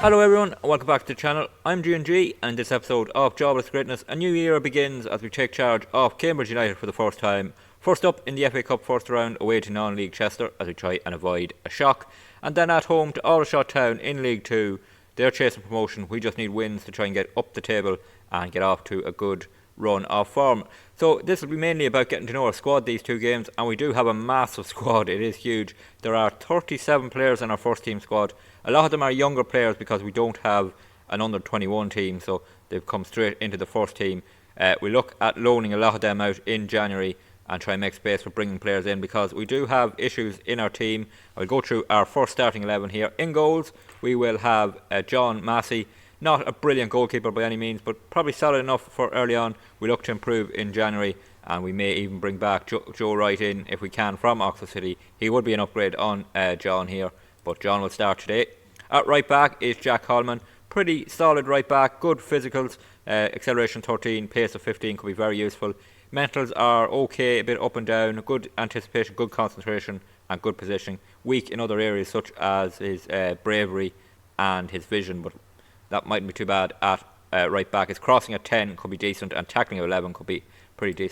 Hello everyone, and welcome back to the channel. I'm G&G, and in this episode of Jobless Greatness, a new era begins as we take charge of Cambridge United for the first time. First up in the FA Cup first round, away to non-league Chester as we try and avoid a shock. And then at home to Aldershot Town in League 2. They're chasing promotion. We just need wins to try and get up the table and get off to a good run of form. So this will be mainly about getting to know our squad these two games, and we do have a massive squad. It is huge. There are 37 players in our first team squad. A lot of them are younger players because we don't have an under 21 team, so they've come straight into the first team. We look at loaning a lot of them out in January and try and make space for bringing players in because we do have issues in our team. I'll go through our first starting 11 here. In goals, we will have John Massey. Not a brilliant goalkeeper by any means, but probably solid enough for early on. We look to improve in January, and we may even bring back Joe Wright in if we can from Oxford City. He would be an upgrade on John here, but John will start today. At right back is Jack Holman. Pretty solid right back, good physicals, acceleration 13, pace of 15 could be very useful. Mentals are okay, a bit up and down, good anticipation, good concentration and good positioning. Weak in other areas such as his bravery and his vision, but that mightn't be too bad at right back. His crossing at 10 could be decent, and tackling at 11 could be pretty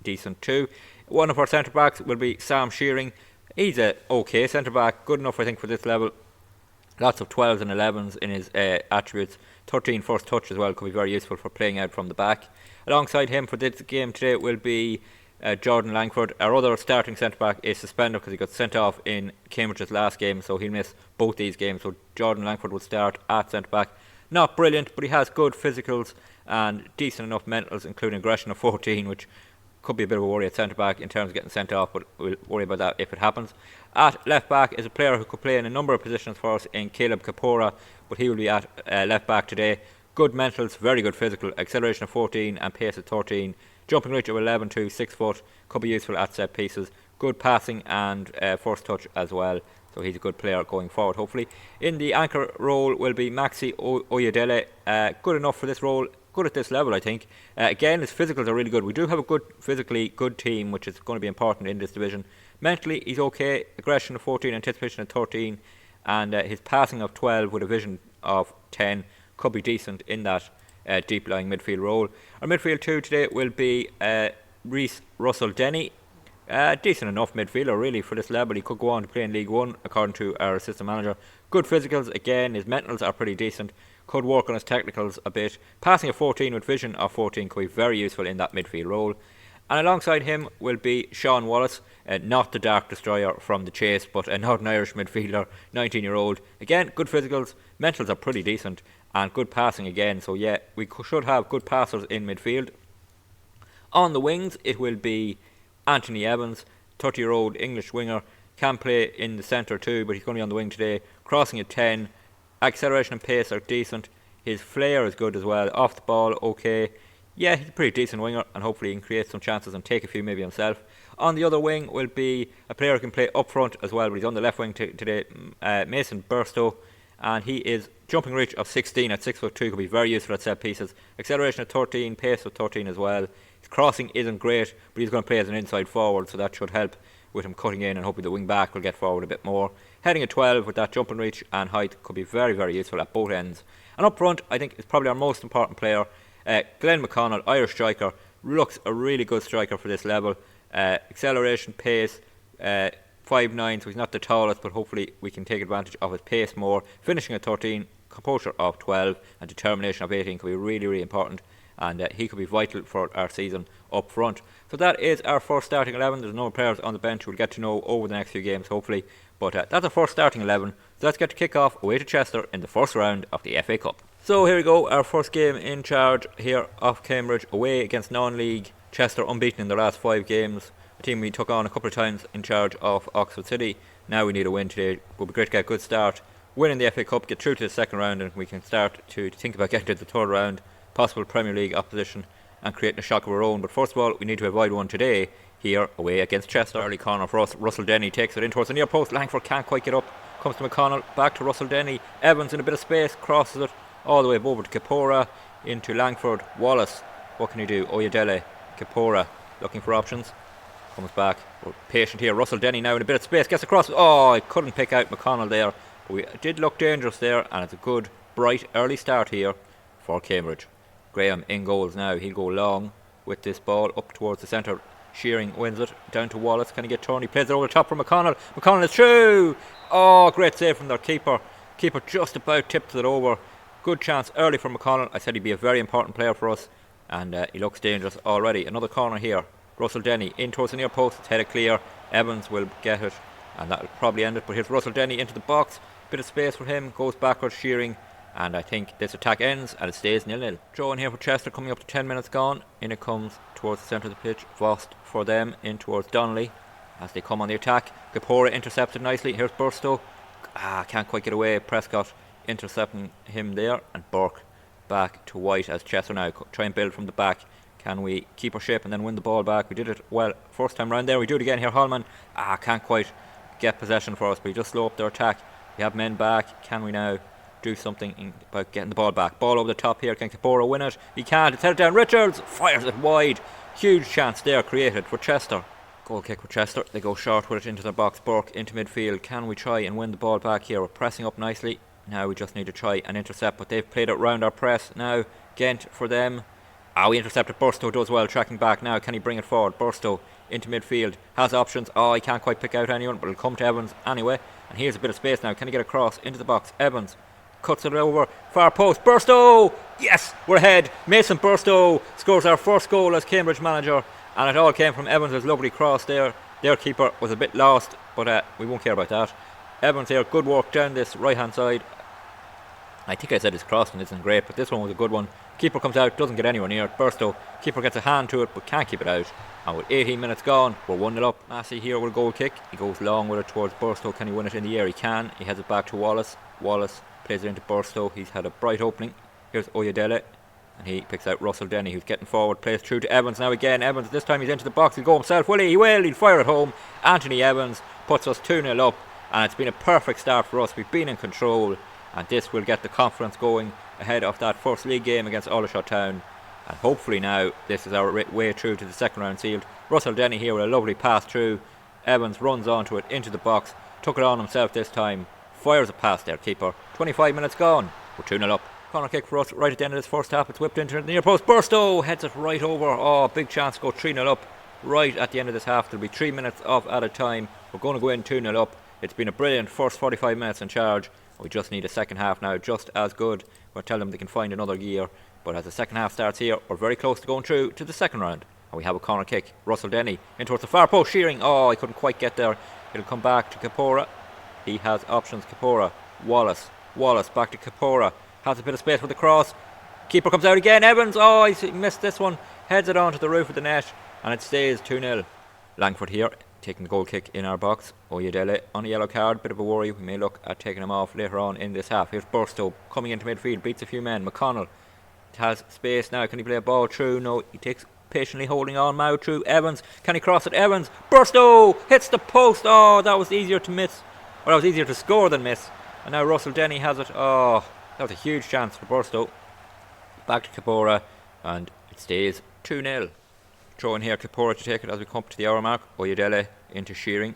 decent too. One of our centre backs will be Sam Shearing. He's a okay centre back, good enough I think for this level. Lots of 12s and 11s in his attributes. 13 first touch as well could be very useful for playing out from the back. Alongside him for this game today will be Jordan Langford. Our other starting centre back is suspended because he got sent off in Cambridge's last game, so he'll miss both these games. So Jordan Langford will start at centre back. Not brilliant, but he has good physicals and decent enough mentals, including aggression of 14, which could be a bit of a worry at centre back in terms of getting sent off, but we'll worry about that if it happens. At left back is a player who could play in a number of positions for us in Caleb Kapora, but he will be at left back today. Good mentals, very good physical, acceleration of 14 and pace of 13. Jumping reach of 11 to 6 foot, could be useful at set pieces. Good passing and first touch as well. So he's a good player going forward, hopefully. In the anchor role will be Maxi Oyedele. Good enough for this role. Good at this level, I think. Again, his physicals are really good. We do have a good, physically good team, which is going to be important in this division. Mentally, he's okay. Aggression of 14, anticipation of 13. And his passing of 12 with a vision of 10 could be decent in that deep-lying midfield role. Our midfield 2 today will be Reece Russell-Denny. Decent enough midfielder really for this level. He could go on to play in League 1 according to our assistant manager. Good physicals again, his mentals are pretty decent. Could work on his technicals a bit. Passing of 14 with vision of 14 could be very useful in that midfield role. And alongside him will be Sean Wallace, not the Dark Destroyer from the Chase, but a Northern Irish midfielder, 19-year-old. Again, good physicals, mentals are pretty decent, and good passing again. So yeah, we should have good passers in midfield. On the wings, it will be Anthony Evans, 30-year-old English winger, can play in the centre too, but he's going to be on the wing today. Crossing at 10, acceleration and pace are decent. His flair is good as well. Off the ball, okay. Yeah, he's a pretty decent winger, and hopefully he can create some chances and take a few maybe himself. On the other wing will be a player who can play up front as well, but he's on the left wing today, Mason Burstow, and he is jumping reach of 16 at 6'2", could be very useful at set pieces. Acceleration of 13, pace of 13 as well. His crossing isn't great, but he's going to play as an inside forward, so that should help with him cutting in, and hopefully the wing back will get forward a bit more. Heading at 12 with that jumping reach and height could be very, very useful at both ends. And up front, I think it's probably our most important player, Glenn McConnell, Irish striker, looks a really good striker for this level. Acceleration, pace, 5'9", so he's not the tallest, but hopefully we can take advantage of his pace more. Finishing at 13, composure of 12, and determination of 18 could be really, really important. And he could be vital for our season up front. So that is our first starting 11. There's no players on the bench we'll get to know over the next few games, hopefully. But that's our first starting 11. So let's get to kick off away to Chester in the first round of the FA Cup. So here we go, our first game in charge here of Cambridge, away against non-league Chester, unbeaten in their last 5 games. A team we took on a couple of times in charge of Oxford City. Now we need a win today. It would be great to get a good start, win in the FA Cup, get through to the second round, and we can start to think about getting to the third round, possible Premier League opposition, and creating a shock of our own. But first of all, we need to avoid one today here away against Chester. Early corner for us. Russell Denny takes it in towards the near post. Langford can't quite get up. Comes to McConnell. Back to Russell Denny. Evans in a bit of space. Crosses it all the way over to Kapora. Into Langford. Wallace. What can he do? Oyedele. Kapora. Looking for options. Comes back. We're patient here. Russell Denny now in a bit of space. Gets across. Oh, I couldn't pick out McConnell there. But we did look dangerous there. And it's a good bright early start here for Cambridge. Graham in goals now. He'll go long with this ball up towards the centre. Shearing wins it down to Wallace. Can he get turned? He plays it over the top for McConnell. McConnell is through. Oh, great save from their keeper. Keeper just about tipped it over. Good chance early for McConnell. I said he'd be a very important player for us, and he looks dangerous already. Another corner here. Russell Denny in towards the near post. It's headed clear. Evans will get it, and that'll probably end it. But here's Russell Denny into the box. Bit of space for him. Goes backwards. Shearing. And I think this attack ends and it stays 0-0. Throw in here for Chester, coming up to 10 minutes gone. In it comes towards the centre of the pitch. Vost for them, in towards Donnelly as they come on the attack. Kapora intercepted nicely. Here's Burstow. Can't quite get away. Prescott intercepting him there. And Burke back to White as Chester now try and build from the back. Can we keep our shape and then win the ball back? We did it well first time round there. We do it again here. Hallman can't quite get possession for us, but he just slow up their attack. We have men back. Can we now do something about getting the ball back? Ball over the top here. Can Kapora win it? He can't. It's headed down. Richards fires it wide. Huge chance there created for Chester. Goal kick for Chester. They go short with it into the box. Burke into midfield. Can we try and win the ball back here? We're pressing up nicely. Now we just need to try and intercept, but they've played it round our press. Now Gent for them. We intercepted. Burstow does well tracking back now. Can he bring it forward? Burstow into midfield. Has options. He can't quite pick out anyone, but it'll come to Evans anyway. And here's a bit of space now. Can he get across into the box? Evans cuts it over. Far post. Burstow! Yes! We're ahead. Mason Burstow scores our first goal as Cambridge manager. And it all came from Evans' lovely cross there. Their keeper was a bit lost, but we won't care about that. Evans here. Good work down this right hand side. I think I said his crossing isn't great, but this one was a good one. Keeper comes out, doesn't get anywhere near it. Burstow, keeper gets a hand to it, but can't keep it out. And with 18 minutes gone, we're 1-0 up. Massey here with a goal kick. He goes long with it towards Burstow. Can he win it in the air? He can. He heads it back to Wallace. Wallace plays it into Burstow. He's had a bright opening. Here's Oyedele, and he picks out Russell Denny, who's getting forward. Plays through to Evans now again. Evans, this time he's into the box. He'll go himself, will he? He will. He'll fire it home. Anthony Evans puts us 2-0 up, and it's been a perfect start for us. We've been in control, and this will get the confidence going ahead of that first league game against Aldershot Town. And hopefully now this is our way through to the second round sealed. Russell Denny here with a lovely pass through. Evans runs onto it into the box. Took it on himself this time. Fires a pass there, keeper. 25 minutes gone. We're 2-0 up. Corner kick for us right at the end of this first half. It's whipped into the near post. Burstow heads it right over. Big chance to go 3-0 up right at the end of this half. There'll be 3 minutes off at a time. We're going to go in 2-0 up. It's been a brilliant first 45 minutes in charge. We just need a second half now, just as good. We'll tell them they can find another gear. But as the second half starts here, we're very close to going through to the second round. And we have a corner kick. Russell Denny in towards the far post. Shearing. He couldn't quite get there. It'll come back to Kapora. He has options. Kapora. Wallace. Wallace back to Kapora. Has a bit of space for the cross. Keeper comes out again. Evans. He missed this one. Heads it onto the roof of the net. And it stays 2-0. Langford here, taking the goal kick in our box. Oyedele on a yellow card, bit of a worry. We may look at taking him off later on in this half. Here's Burstow coming into midfield, beats a few men. McConnell has space now. Can he play a ball through? No, he takes patiently holding on. Mao through. Evans, can he cross it? Evans. Burstow hits the post. That was easier to miss, or that was easier to score than miss. And now Russell Denny has it. That was a huge chance for Burstow. Back to Kapora, and it stays 2-0. Throw in here, Kapora to take it as we come up to the hour mark. Oyedele into Shearing,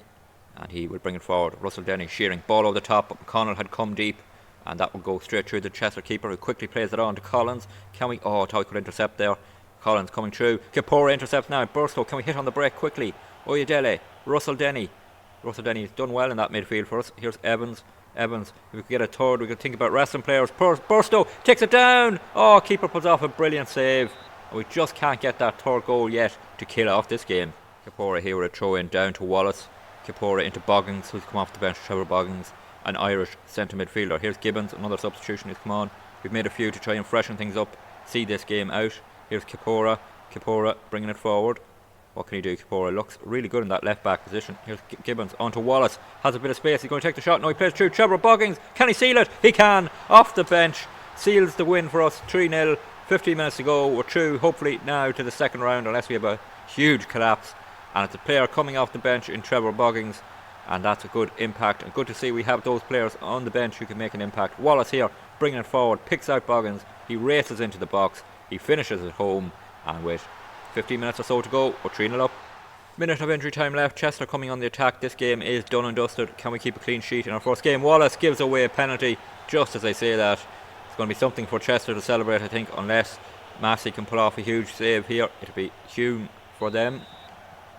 and he will bring it forward. Russell Denny, Shearing, ball over the top, but McConnell had come deep, and that will go straight through the Chester keeper, who quickly plays it on to Collins. Can we? Thought he could intercept there. Collins coming through. Kapora intercepts now. Burstow, can we hit on the break quickly? Oyedele, Russell Denny. Russell Denny has done well in that midfield for us. Here's Evans. Evans, if we could get a third, we could think about wrestling players. Burstow takes it down. Keeper pulls off a brilliant save. We just can't get that third goal yet to kill off this game. Kapora here with a throw in down to Wallace. Kapora into Boggins, who's come off the bench. Trevor Boggins, an Irish centre midfielder. Here's Gibbons, another substitution who's come on. We've made a few to try and freshen things up, see this game out. Here's Kapora. Kapora bringing it forward. What can he do? Kapora looks really good in that left back position. Here's Gibbons onto Wallace. Has a bit of space. He's going to take the shot. No, he plays through. Trevor Boggins. Can he seal it? He can. Off the bench. Seals the win for us. 3-0. 15 minutes to go. We're through hopefully now to the second round, unless we have a huge collapse. And it's a player coming off the bench in Trevor Boggins, and that's a good impact, and good to see we have those players on the bench who can make an impact. Wallace here bringing it forward, picks out Boggins. He races into the box. He finishes at home, and with 15 minutes or so to go, we're 3-0 up. Minute of injury time left. Chester coming on the attack. This game is done and dusted. Can we keep a clean sheet in our first game? Wallace gives away a penalty just as I say that. It's going to be something for Chester to celebrate, I think, unless Massey can pull off a huge save here. It'll be Hume for them.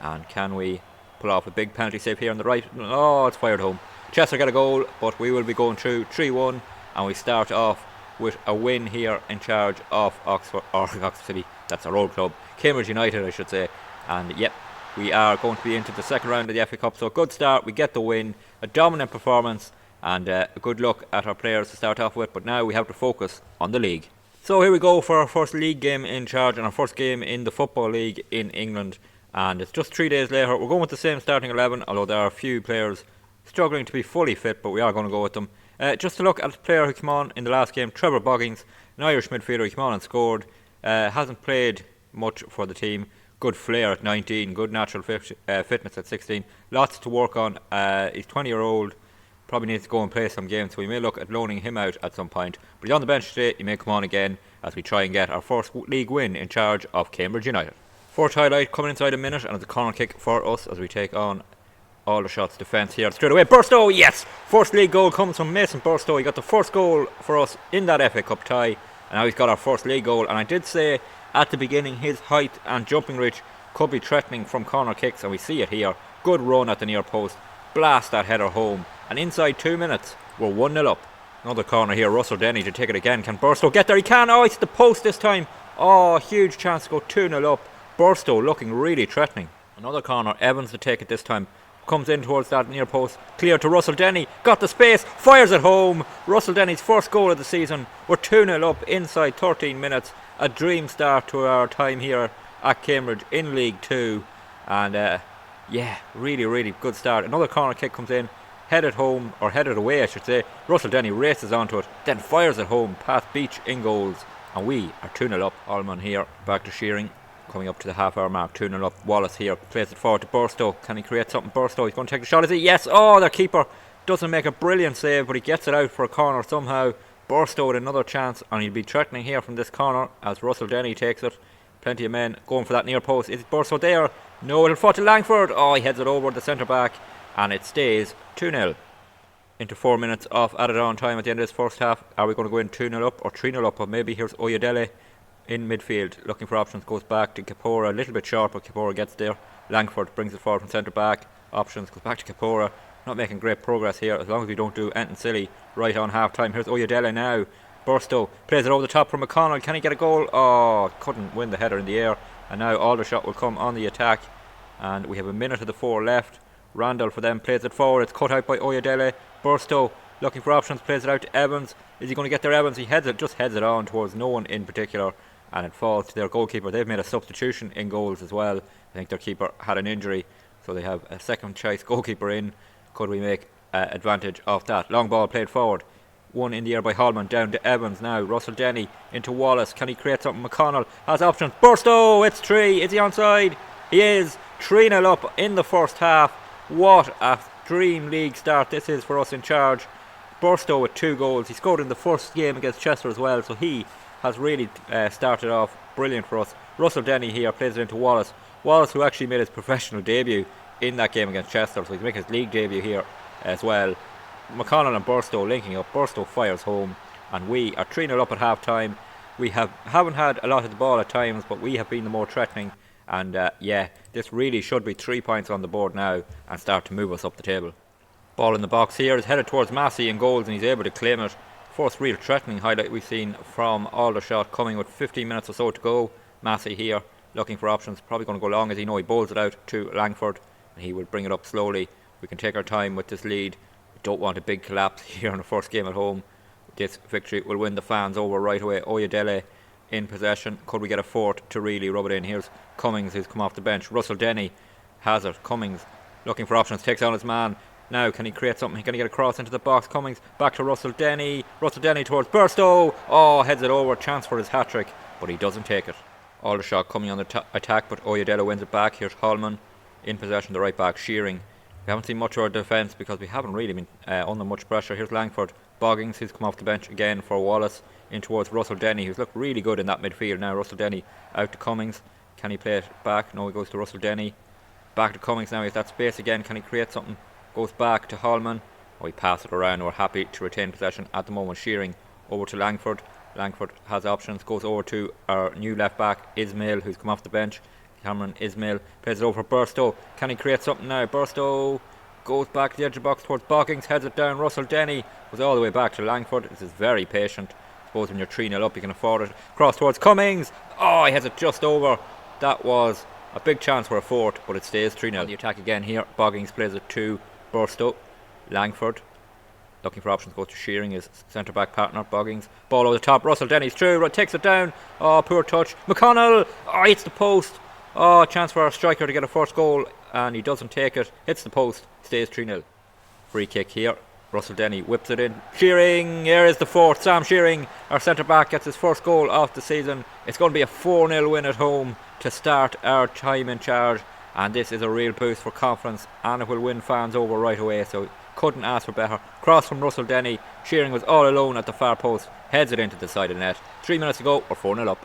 And can we pull off a big penalty save here on the right? Oh, it's fired home. Chester get a goal, but we will be going through 3-1, and we start off with a win here in charge of Oxford City. That's our old club, Cambridge United, I should say. And yep, we are going to be into the second round of the FA Cup. So a good start, we get the win, a dominant performance, and a good look at our players to start off with. But now we have to focus on the league. So here we go for our first league game in charge and our first game in the Football League in England. And it's just 3 days later. We're going with the same starting 11, although there are a few players struggling to be fully fit, but we are going to go with them. Just to look at the player who came on in the last game, Trevor Boggins, an Irish midfielder. He came on and scored. Hasn't played much for the team. Good flair at 19, good natural fitness at 16. Lots to work on. He's 20-year-old. Probably needs to go and play some games, so we may look at loaning him out at some point. But he's on the bench today. He may come on again as we try and get our first league win in charge of Cambridge United. Fourth highlight coming inside a minute, and it's a corner kick for us as we take on all the shots defence here. Straight away, Burstow, yes! First league goal comes from Mason Burstow. He got the first goal for us in that FA Cup tie, and now he's got our first league goal. And I did say at the beginning his height and jumping reach could be threatening from corner kicks, and we see it here. Good run at the near post, blast that header home, and inside 2 minutes we're 1-0 up. Another corner here, Russell Denny to take it again. Can Burstow get there? He can! Oh, it's the post this time. Oh, huge chance to go 2-0 up. Burstow looking really threatening. Another corner, Evans to take it this time. Comes in towards that near post, clear to Russell Denny, got the space, fires it home. Russell Denny's first goal of the season. We're 2-0 up inside 13 minutes. A dream start to our time here at Cambridge in League 2. And yeah, really good start. Another corner kick comes in, headed home, or headed away I should say. Russell Denny races onto it, then fires it home past Beach in goals. And we are 2-0 up. Allman here, back to Shearing. Coming up to the half hour mark, 2-0 up. Wallace here plays it forward to Burstow. Can he create something? Burstow, he's going to take the shot. Is he? Yes! Oh, the keeper doesn't make a brilliant save, but he gets it out for a corner somehow. Burstow with another chance, and he'll be threatening here from this corner as Russell Denny takes it. Plenty of men going for that near post. Is Burstow there? No, it'll fall to Langford. Oh, he heads it over the centre back, and it stays 2-0. Into 4 minutes of added on time at the end of this first half. Are we going to go in 2-0 up or 3-0 up? Or maybe here's Oyedele in midfield looking for options, goes back to Kapora, a little bit short, but Kapora gets there. Langford brings it forward from centre back, options, goes back to Kapora. Not making great progress here, as long as we don't do anything silly right on half time. Here's Oyedele now. Burstow plays it over the top for McConnell. Can he get a goal? Oh, couldn't win the header in the air. And now Aldershot will come on the attack, and we have a minute of the 4 left. Randall for them plays it forward, it's cut out by Oyedele. Burstow looking for options, plays it out to Evans. Is he going to get there? Evans, he just heads it on towards no one in particular, and it falls to their goalkeeper. They've made a substitution in goals as well. I think their keeper had an injury, so they have a second choice goalkeeper in. Could we make advantage of that? Long ball played forward, one in the air by Hallman, down to Evans now. Russell Denny into Wallace. Can he create something? McConnell has options. Burstow, it's 3. Is he onside? He is. 3-0 up in the first half. What a dream league start this is for us in charge. Burstow with 2 goals. He scored in the first game against Chester as well, so he has really started off brilliant for us. Russell Denny here plays it into Wallace. Wallace, who actually made his professional debut in that game against Chester, so he's making his league debut here as well. McConnell and Burstow linking up. Burstow fires home, and we are 3-0 up at half time. We haven't had a lot of the ball at times, but we have been the more threatening. And yeah, this really should be 3 points on the board now and start to move us up the table. Ball in the box here is headed towards Massey in goals, and he's able to claim it. First real threatening highlight we've seen from Aldershot, coming with 15 minutes or so to go. Massey here looking for options, probably going to go long as he know he bowls it out to Langford, and he will bring it up slowly. We can take our time with this lead. We don't want a big collapse here in the first game at home. This victory will win the fans over right away. Oyedele in possession. Could we get a fourth to really rub it in? Here's Cummings, who's come off the bench. Russell Denny has it. Cummings looking for options, takes on his man. Now can he create something? Can he get a cross into the box? Cummings back to Russell Denny. Russell Denny towards Burstow. Oh, heads it over. Chance for his hat-trick, but he doesn't take it. Aldershot coming on the attack, but Oyedele wins it back. Here's Hallman in possession, the right back. Shearing. We haven't seen much of our defence because we haven't really been under much pressure. Here's Langford. Boggins, who's come off the bench again for Wallace, in towards Russell Denny, who's looked really good in that midfield. Now Russell Denny out to Cummings. Can he play it back? No, he goes to Russell Denny. Back to Cummings now. He has that space again. Can he create something? Goes back to Hallman. Oh, he passes it around. We're happy to retain possession at the moment. Shearing over to Langford. Langford has options, goes over to our new left back, Ismail, who's come off the bench. Cameron Ismail plays it over for Burstow. Can he create something now? Burstow goes back to the edge of the box towards Boggings, heads it down. Russell Denny goes all the way back to Langford. This is very patient. I suppose when you're 3-0 up, you can afford it. Cross towards Cummings. Oh, he has it just over. That was a big chance for a fourth, but it stays 3-0. The attack again here. Boggings plays it to Burstow. Langford looking for options, goes to Shearing, his centre back partner. Boggings, ball over the top. Russell Denny's through, takes it down. Oh, poor touch. McConnell, oh, hits the post. Oh, chance for our striker to get a first goal, and he doesn't take it. Hits the post, stays 3-0. Free kick here. Russell Denny whips it in. Shearing, here is the fourth. Sam Shearing, our centre back, gets his first goal of the season. It's going to be a 4-0 win at home to start our time in charge, and this is a real boost for confidence, and it will win fans over right away, so couldn't ask for better. Cross from Russell Denny. Shearing was all alone at the far post, heads it into the side of the net. 3 minutes to go, we're 4-0 up.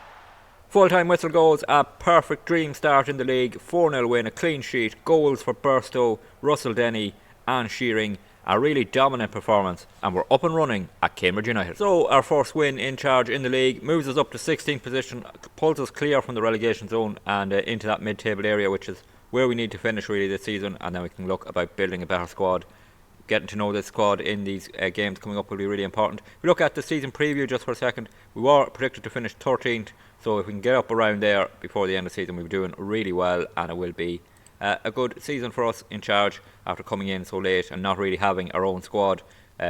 Full-time whistle goes, a perfect dream start in the league. 4-0 win, a clean sheet, goals for Burstow, Russell Denny and Shearing. A really dominant performance, and we're up and running at Cambridge United. So our first win in charge in the league moves us up to 16th position, pulls us clear from the relegation zone and into that mid-table area, which is where we need to finish really this season, and then we can look about building a better squad. Getting to know this squad in these games coming up will be really important. If we look at the season preview just for a second, we were predicted to finish 13th, so if we can get up around there before the end of the season, we'll be doing really well, and it will be a good season for us in charge after coming in so late and not really having our own squad.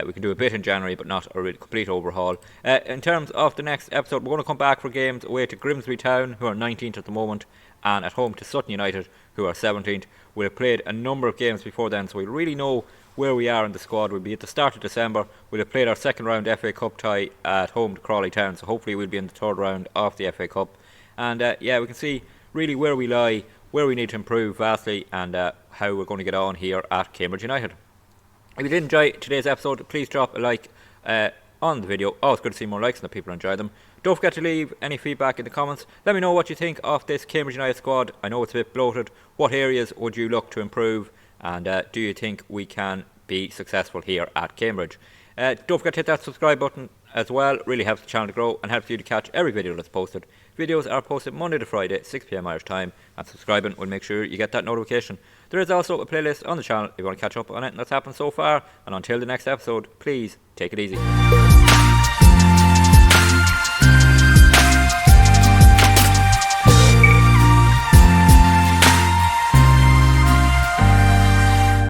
We can do a bit in January, but not a really complete overhaul. In terms of the next episode, we're going to come back for games away to Grimsby Town, who are 19th at the moment, and at home to Sutton United, who are 17th. We'll have played a number of games before then, so we'll really know where we are in the squad. We'll be at the start of December. We'll have played our second round FA Cup tie at home to Crawley Town, so hopefully we'll be in the third round of the FA Cup. And yeah, we can see really where we lie, where we need to improve vastly, and how we're going to get on here at Cambridge United. If you did enjoy today's episode, please drop a like on the video. Oh, it's good to see more likes and that people enjoy them. Don't forget to leave any feedback in the comments. Let me know what you think of this Cambridge United squad. I know it's a bit bloated. What areas would you look to improve? And do you think we can be successful here at Cambridge? Don't forget to hit that subscribe button as well. It really helps the channel to grow and helps you to catch every video that's posted. Videos are posted Monday to Friday, 6 PM Irish time, and subscribing will make sure you get that notification. There is also a playlist on the channel if you want to catch up on anything that's happened so far. And until the next episode, please take it easy.